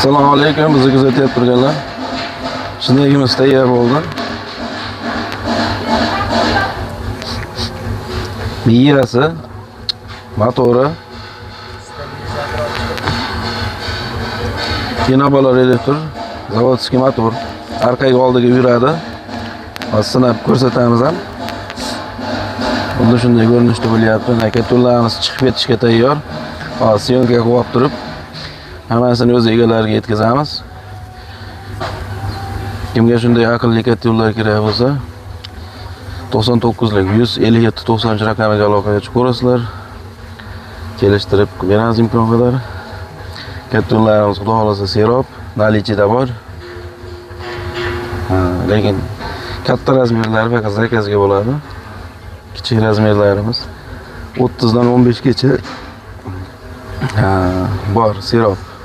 Assalomu alaykum, bizni kuzatib turganlar. Shinegimiz tayyor bo'ldi. Miyasi, motori, kinobalar elektr, zavodskiy motor, orqaga oldiga yuradi. Sinab ko'rsatamiz ham. Bunda shunday ko'rinishda bo'lyapti. Kattalarimiz chiqib ketishga tayyor. Hozir syomka qilib turib, hammasini o'z egalariga yetkazamiz. Kimga shunday aqlli kattalar kerak bo'lsa, 99 lik 157 90 raqamiga aloqaga chiqaverasizlar. Kelishtirib beramiz imkon qadar. Kattalarimiz xudo xolasa serob, nalichida bor. Lekin katta razmerlar faqat zakazga bo'ladi. Kichik razmerlarimiz 30 dan 15 gacha bor serob.